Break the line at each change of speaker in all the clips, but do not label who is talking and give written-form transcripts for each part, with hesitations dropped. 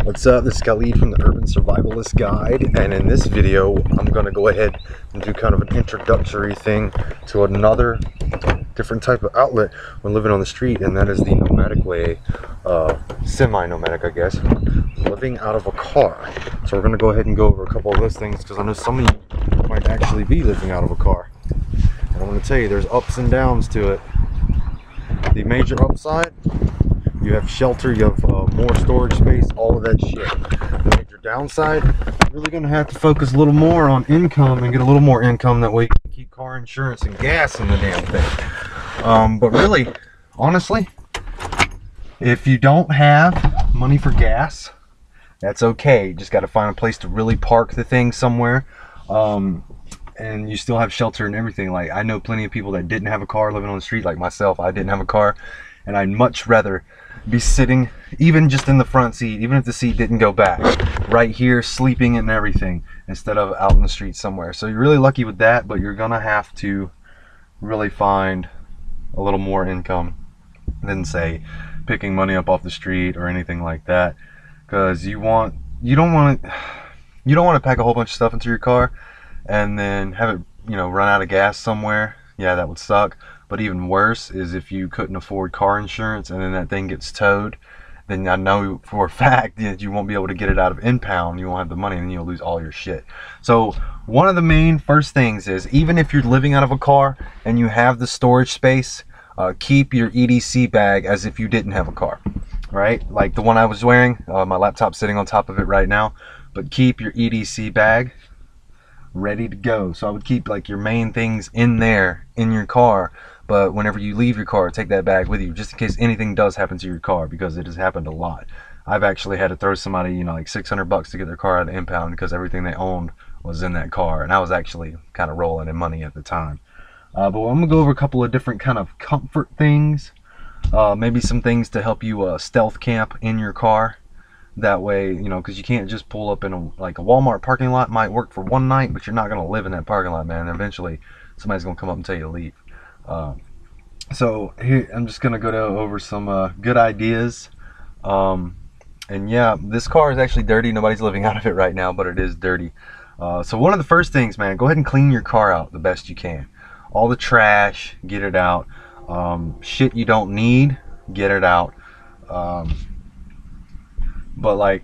What's up? This is Khalid from the Urban Survivalist Guide, and in this video I'm going to go ahead and do kind of an introductory thing to another different type of outlet when living on the street, and that is the nomadic way, semi-nomadic I guess, living out of a car. So we're going to go ahead and go over a couple of those things because I know some of you might actually be living out of a car. And I'm going to tell you, there's ups and downs to it. The major upside: you have shelter, you have more storage space, all of that shit. The major downside, you're really going to have to focus a little more on income and get a little more income. That way you can keep car insurance and gas in the damn thing. But really, honestly, if you don't have money for gas, that's okay. You just got to find a place to really park the thing somewhere. And you still have shelter and everything. Like, I know plenty of people that didn't have a car living on the street, like myself. I didn't have a car, and I'd much rather be sitting, even just in the front seat, even if the seat didn't go back, right here sleeping and everything, instead of out in the street somewhere. So you're really lucky with that, but you're gonna have to really find a little more income than, say, picking money up off the street or anything like that, because you don't want to pack a whole bunch of stuff into your car and then have it, run out of gas somewhere. Yeah, that would suck. But even worse is if you couldn't afford car insurance and then that thing gets towed, then I know for a fact that you won't be able to get it out of impound. You won't have the money, and then you'll lose all your shit. So one of the main first things is, even if you're living out of a car and you have the storage space, keep your EDC bag as if you didn't have a car, right? Like the one I was wearing, my laptop's sitting on top of it right now, but keep your EDC bag ready to go. So I would keep like your main things in there in your car, but whenever you leave your car, take that bag with you, just in case anything does happen to your car, because it has happened a lot. I've actually had to throw somebody, like $600 to get their car out of impound because everything they owned was in that car, and I was actually kind of rolling in money at the time. But I'm gonna go over a couple of different kind of comfort things, maybe some things to help you stealth camp in your car. That way, because you can't just pull up in a Walmart parking lot. Might work for one night, but you're not going to live in that parking lot, man. Eventually, somebody's going to come up and tell you to leave. So here, I'm just going to go over some good ideas. And yeah, this car is actually dirty. Nobody's living out of it right now, but it is dirty. So one of the first things, man, go ahead and clean your car out the best you can. All the trash, get it out. Shit you don't need, get it out. But like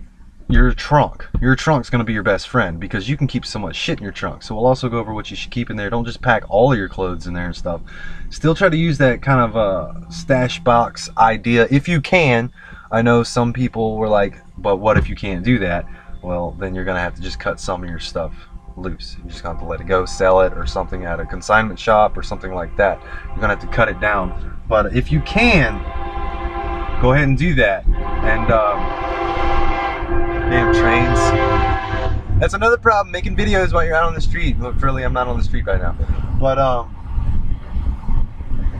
your trunk's gonna be your best friend, because you can keep so much shit in your trunk. So we'll also go over what you should keep in there. Don't just pack all of your clothes in there and stuff. Still try to use that kind of stash box idea if you can. I know some people were like, but what if you can't do that? Well, then you're gonna have to just cut some of your stuff loose. You're just gonna have to let it go, sell it or something at a consignment shop or something like that. You're gonna have to cut it down. But if you can, go ahead and do that. And damn trains. That's another problem, making videos while you're out on the street. Look, really, I'm not on the street right now. But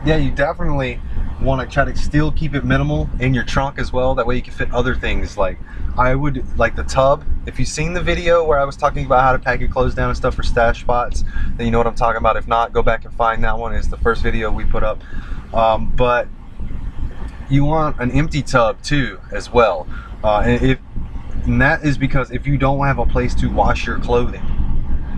yeah, you definitely want to try to still keep it minimal in your trunk as well. That way you can fit other things. Like, I would, like the tub. If you've seen the video where I was talking about how to pack your clothes down and stuff for stash spots, then you know what I'm talking about. If not, go back and find that one. It's the first video we put up. But you want an empty tub too as well. And that is because if you don't have a place to wash your clothing,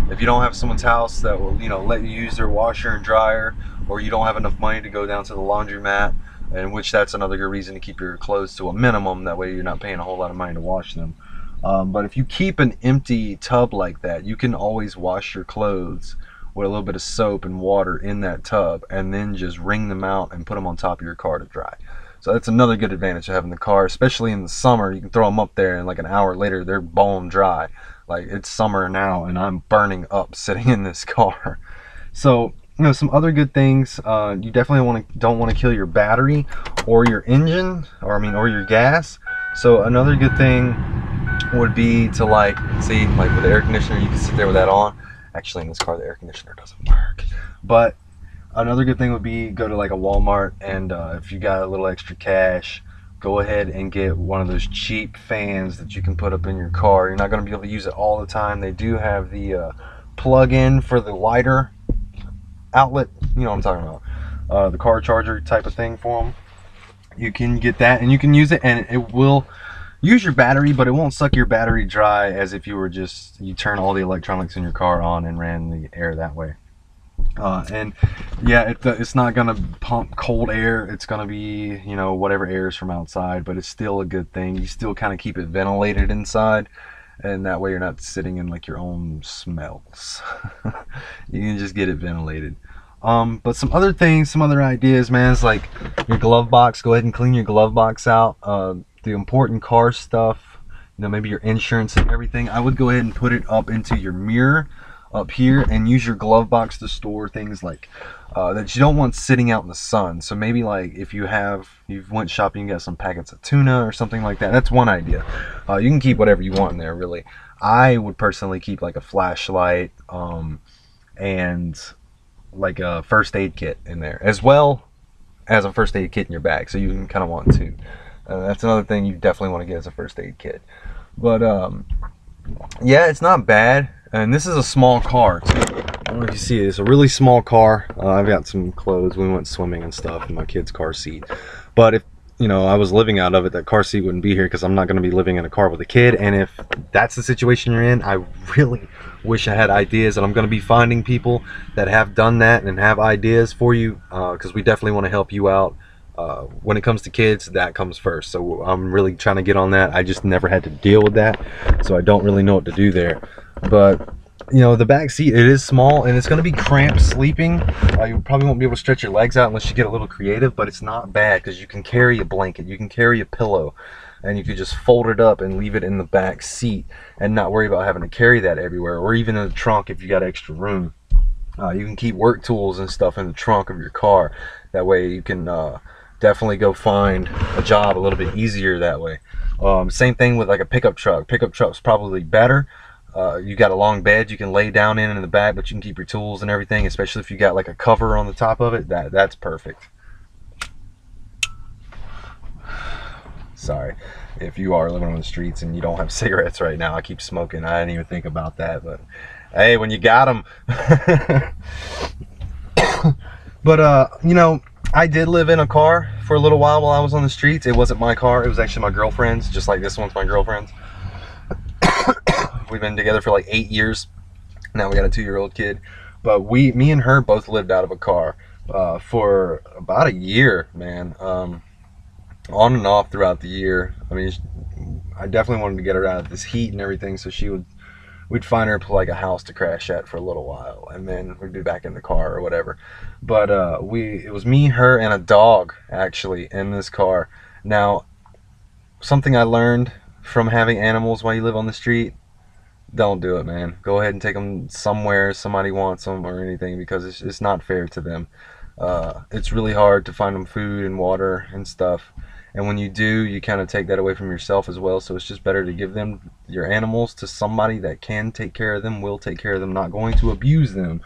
if you don't have someone's house that will, let you use their washer and dryer, or you don't have enough money to go down to the laundromat, in which that's another good reason to keep your clothes to a minimum. That way you're not paying a whole lot of money to wash them. But if you keep an empty tub like that, you can always wash your clothes with a little bit of soap and water in that tub, and then just wring them out and put them on top of your car to dry. So that's another good advantage of having the car, especially in the summer. You can throw them up there and like an hour later they're bone dry. Like, it's summer now and I'm burning up sitting in this car. So, some other good things, you definitely don't want to kill your battery or your engine, or your gas. So another good thing would be to like with the air conditioner, you can sit there with that on. Actually, in this car the air conditioner doesn't work. But another good thing would be go to like a Walmart, and if you got a little extra cash, go ahead and get one of those cheap fans that you can put up in your car. You're not going to be able to use it all the time. They do have the plug-in for the lighter outlet, you know what I'm talking about, the car charger type of thing for them. You can get that and you can use it, and it will use your battery, but it won't suck your battery dry as if you were you turn all the electronics in your car on and ran the air that way. And yeah, it's not gonna pump cold air. It's gonna be, you know, whatever air is from outside, but it's still a good thing. You still kind of keep it ventilated inside, and that way you're not sitting in like your own smells. You can just get it ventilated. But some other things, some other ideas, man, is like your glove box. Go ahead and clean your glove box out. The important car stuff, you know, maybe your insurance and everything, I would go ahead and put it up into your mirror up here, and use your glove box to store things like that you don't want sitting out in the sun. So maybe like if you've went shopping, you got some packets of tuna or something like that. That's one idea. You can keep whatever you want in there, really. I would personally keep like a flashlight and like a first aid kit in there, as well as a first aid kit in your bag, so you can kind of want to. That's another thing you definitely want to get as a first aid kit. But yeah, it's not bad. And this is a small car too. I don't know if you see it. It's a really small car. I've got some clothes. We went swimming and stuff in my kid's car seat. But if, you know, I was living out of it, that car seat wouldn't be here, because I'm not going to be living in a car with a kid. And if that's the situation you're in, I really wish I had ideas. And I'm going to be finding people that have done that and have ideas for you, because we definitely want to help you out. When it comes to kids, that comes first. So I'm really trying to get on that. I just never had to deal with that, so I don't really know what to do there. But you know, the back seat, it is small and it's going to be cramped sleeping. You probably won't be able to stretch your legs out unless you get a little creative, but it's not bad because you can carry a blanket, you can carry a pillow, and you could just fold it up and leave it in the back seat and not worry about having to carry that everywhere, or even in the trunk if you got extra room. You can keep work tools and stuff in the trunk of your car. That way you can definitely go find a job a little bit easier that way. Same thing with like a pickup truck. Pickup truck's probably better. You got a long bed you can lay down in the back, but you can keep your tools and everything, especially if you got like a cover on the top of it. That's perfect. Sorry if you are living on the streets and you don't have cigarettes right now. I keep smoking. I didn't even think about that, but hey, when you got them. But you know, I did live in a car for a little while I was on the streets. It wasn't my car, it was actually my girlfriend's, just like this one's my girlfriend's. We've been together for like 8 years. Now we got a 2-year-old kid. But me and her both lived out of a car for about a year, man. On and off throughout the year. I mean, I definitely wanted to get her out of this heat and everything, so we'd find her like a house to crash at for a little while, and then we'd be back in the car or whatever. But it was me, her, and a dog actually in this car. Now, something I learned from having animals while you live on the street: don't do it, man. Go ahead and take them somewhere somebody wants them or anything, because it's not fair to them. It's really hard to find them food and water and stuff, and when you do, you kind of take that away from yourself as well. So it's just better to give them, your animals, to somebody that can take care of them, will take care of them, not going to abuse them.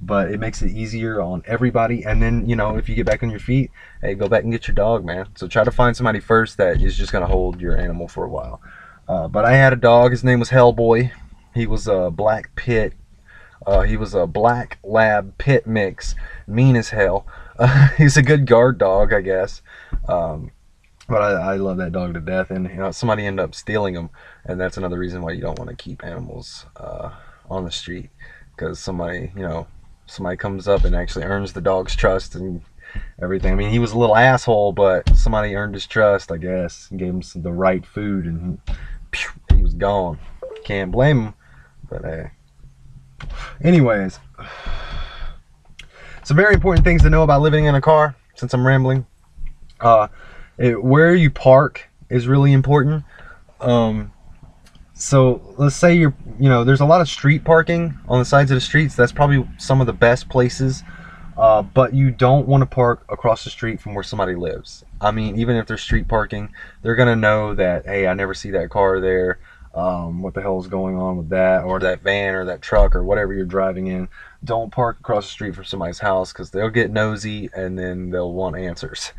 But it makes it easier on everybody. And then, you know, if you get back on your feet, hey, go back and get your dog, man. So try to find somebody first that is just going to hold your animal for a while. But I had a dog. His name was Hellboy. He was a black pit. He was a black lab pit mix. Mean as hell. He's a good guard dog, I guess. But I love that dog to death. And you know, somebody ended up stealing him. And that's another reason why you don't want to keep animals on the street. Because somebody comes up and actually earns the dog's trust and everything. I mean, he was a little asshole, but somebody earned his trust, I guess, and gave him the right food, and he was gone. Can't blame him. But hey. Anyways, some very important things to know about living in a car, since I'm rambling. Where you park is really important. So let's say there's a lot of street parking on the sides of the streets. That's probably some of the best places. But you don't want to park across the street from where somebody lives. I mean, even if they're street parking, they're gonna know that, hey, I never see that car there. What the hell is going on with that, or that van, or that truck, or whatever you're driving in. Don't park across the street from somebody's house, because they'll get nosy and then they'll want answers.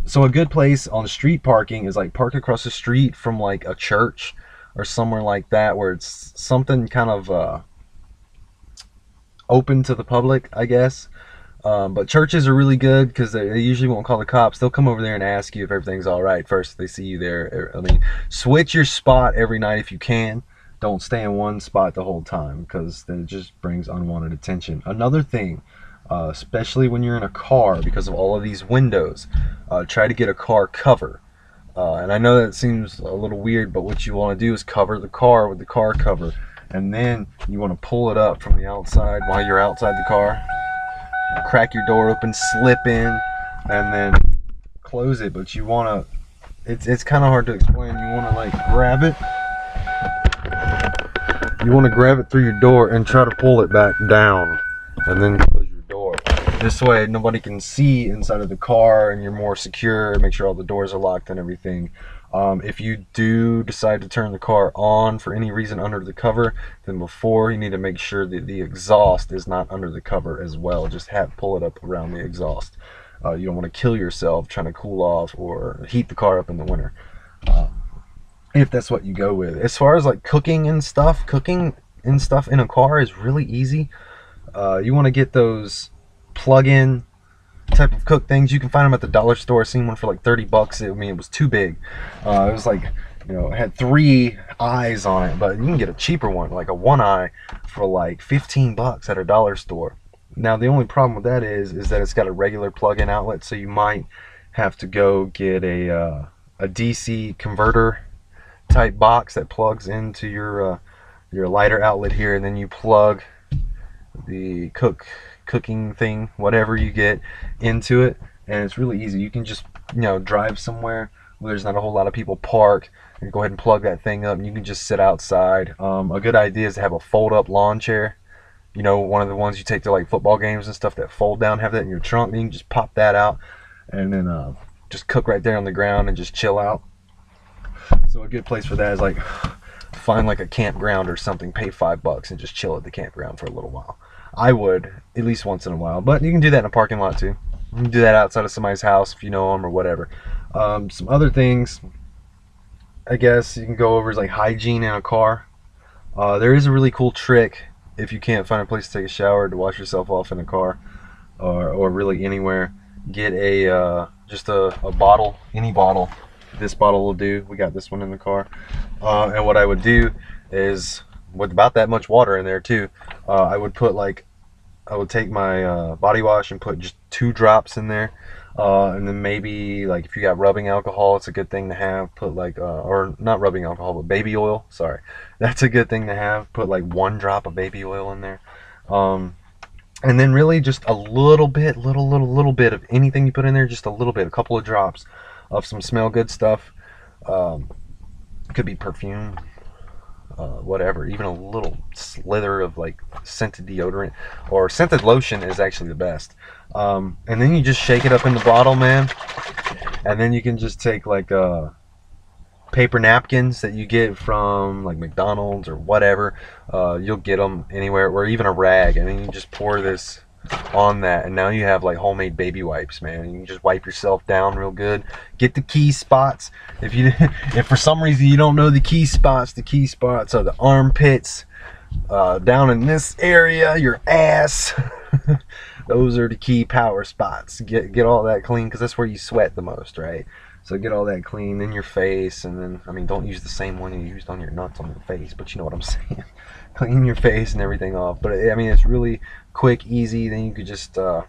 So a good place on street parking is like park across the street from like a church or somewhere like that, where it's something kind of open to the public, I guess. But churches are really good because they usually won't call the cops. They'll come over there and ask you if everything's all right first if they see you there. I mean, switch your spot every night if you can. Don't stay in one spot the whole time because then it just brings unwanted attention. Another thing, especially when you're in a car because of all of these windows, try to get a car cover. And I know that seems a little weird, but what you want to do is cover the car with the car cover. And then you want to pull it up from the outside while you're outside the car. Crack your door open, slip in, and then close it. But you want to, it's kind of hard to explain. You want to like grab it. You want to grab it through your door and try to pull it back down. And then close your door. This way nobody can see inside of the car and you're more secure. Make sure all the doors are locked and everything. If you do decide to turn the car on for any reason under the cover, then before you need to make sure that the exhaust is not under the cover as well. Just pull it up around the exhaust. You don't want to kill yourself trying to cool off or heat the car up in the winter. If that's what you go with. As far as like cooking and stuff in a car is really easy. You want to get those plug-in type of cook things. You can find them at the dollar store. I seen one for like 30 bucks. I mean, it was too big. It was like, you know, it had 3 eyes on it, but you can get a cheaper one, like a 1 eye for like 15 bucks at a dollar store. Now, the only problem with that is that it's got a regular plug-in outlet, so you might have to go get a DC converter type box that plugs into your lighter outlet here, and then you plug the cooking thing, whatever you get, into it, and it's really easy. You can just, you know, drive somewhere where there's not a whole lot of people park and go ahead and plug that thing up, and you can just sit outside. A good idea is to have a fold-up lawn chair. You know, one of the ones you take to like football games and stuff that fold down. Have that in your trunk. Then you can just pop that out and then just cook right there on the ground and just chill out. So a good place for that is like find like a campground or something, pay $5 and just chill at the campground for a little while. I would, at least once in a while, but you can do that in a parking lot too. You can do that outside of somebody's house if you know them or whatever. Some other things I guess you can go over is like hygiene in a car. There is a really cool trick if you can't find a place to take a shower to wash yourself off in a car or really anywhere. Get just a bottle, any bottle. This bottle will do. We got this one in the car. And what I would do is, with about that much water in there too, I would take my body wash and put just 2 drops in there. And then maybe like if you got rubbing alcohol, it's a good thing to have. Put like, or not rubbing alcohol, but baby oil. Sorry. That's a good thing to have. Put like 1 drop of baby oil in there. And then really just a little bit, little bit of anything you put in there, just a little bit, a couple of drops of some smell good stuff. Could be perfume, whatever, even a little slither of like scented deodorant or scented lotion is actually the best. And then you just shake it up in the bottle, man. And then you can just take like paper napkins that you get from like McDonald's or whatever. You'll get them anywhere, or even a rag, and then you just pour this on that, and now you have like homemade baby wipes, man. You can just wipe yourself down real good. Get the key spots. If for some reason you don't know the key spots are the armpits, down in this area, your ass. Those are the key power spots. Get all that clean, because that's where you sweat the most, right? So get all that clean in your face, and then, I mean, don't use the same one you used on your nuts on your face, but you know what I'm saying. Clean your face and everything off. But I mean, it's really quick, easy. Then you could just, yeah,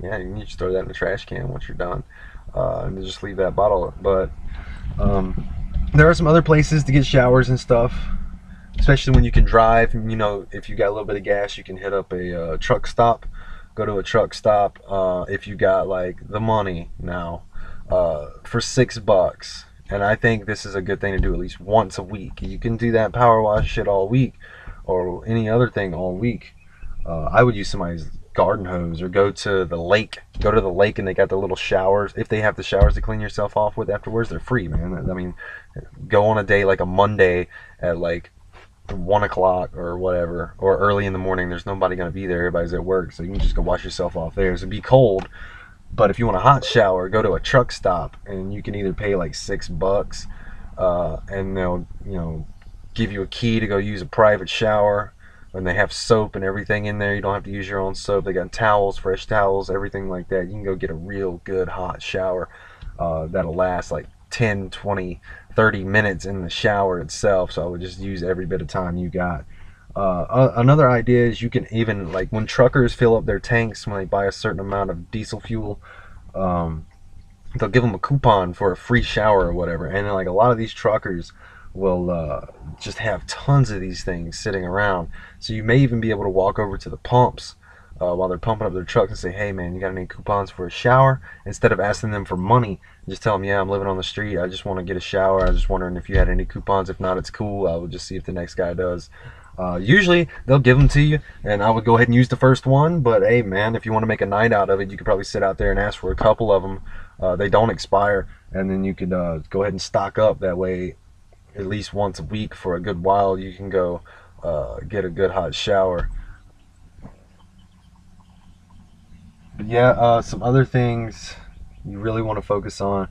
you can just throw that in the trash can once you're done, and just leave that bottle. But there are some other places to get showers and stuff, especially when you can drive. You know, if you got a little bit of gas, you can hit up a truck stop. Go to a truck stop if you got like the money now, for $6. And I think this is a good thing to do at least once a week. You can do that power wash shit all week, or any other thing all week. I would use somebody's garden hose, or go to the lake. Go to the lake, and they got the little showers. If they have the showers to clean yourself off with afterwards, they're free, man. I mean, go on a day like a Monday at like 1 o'clock or whatever, or early in the morning. There's nobody gonna be there. Everybody's at work, so you can just go wash yourself off there. So it'd be cold. But if you want a hot shower, go to a truck stop, and you can either pay like $6, and they'll, you know, give you a key to go use a private shower, And they have soap and everything in there. You don't have to use your own soap. They got towels, fresh towels, everything like that. You can go get a real good hot shower that'll last like 10, 20, 30 minutes in the shower itself. So I would just use every bit of time you got. Another idea is you can even, like when truckers fill up their tanks when they buy a certain amount of diesel fuel, they'll give them a coupon for a free shower or whatever. And then, like, a lot of these truckers will just have tons of these things sitting around. So you may even be able to walk over to the pumps while they're pumping up their truck and say, hey man, you got any coupons for a shower? Instead of asking them for money, just tell them, yeah, I'm living on the street, I just want to get a shower, I was just wondering if you had any coupons. If not, it's cool, I will just see if the next guy does. Usually they'll give them to you, and I would go ahead and use the first one. But hey man, if you want to make a night out of it, you could probably sit out there and ask for a couple of them. They don't expire, and then you could go ahead and stock up. That way, at least once a week for a good while, you can go get a good hot shower. But yeah, some other things you really want to focus on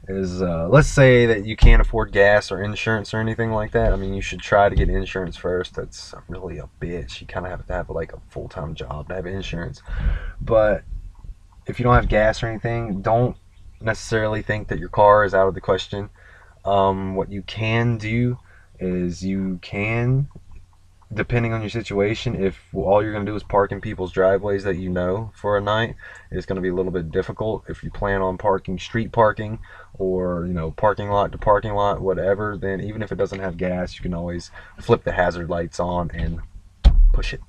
is, let's say that you can't afford gas or insurance or anything like that. I mean, you should try to get insurance first. That's really a bitch. You kind of have to have like a full-time job to have insurance. But if you don't have gas or anything, don't necessarily think that your car is out of the question. What you can do is you can, depending on your situation, if all you're going to do is park in people's driveways that you know for a night, it's going to be a little bit difficult. If you plan on parking street parking, or you know, parking lot to parking lot, whatever, then even if it doesn't have gas, you can always flip the hazard lights on and push it.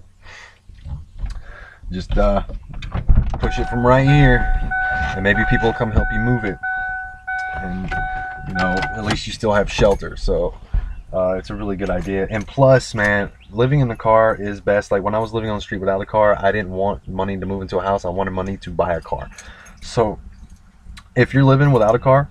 Just push it from right here, and maybe people will come help you move it, and you know, at least you still have shelter. So it's a really good idea. And plus, man, living in the car is best. Like when I was living on the street without a car, I didn't want money to move into a house. I wanted money to buy a car. So if you're living without a car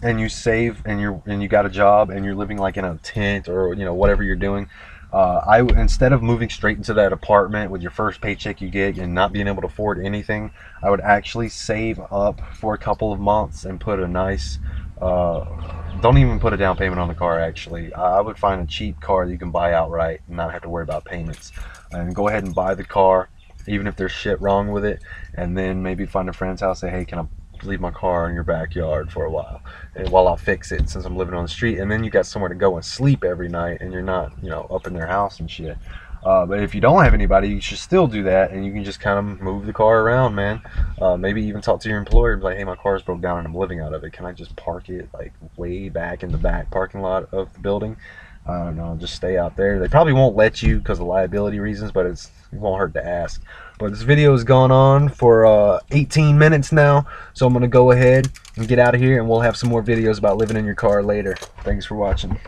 and you save and you got a job and you're living like in a tent or you know, whatever you're doing, instead of moving straight into that apartment with your first paycheck you get and not being able to afford anything, I would actually save up for a couple of months and put a nice, don't even put a down payment on the car. Actually, I would find a cheap car that you can buy outright and not have to worry about payments, and go ahead and buy the car even if there's shit wrong with it, and then maybe find a friend's house, say, hey, can I leave my car in your backyard for a while and while I'll fix it, since I'm living on the street. And then you got somewhere to go and sleep every night, and you're not, you know, up in their house and shit. But if you don't have anybody, you should still do that, and you can just kind of move the car around, man. Maybe even talk to your employer and be like, hey, my car's broke down and I'm living out of it, can I just park it like way back in the back parking lot of the building? I don't know, just stay out there. They probably won't let you because of liability reasons, but it won't hurt to ask. But this video has gone on for 18 minutes now, so I'm going to go ahead and get out of here, and we'll have some more videos about living in your car later. Thanks for watching.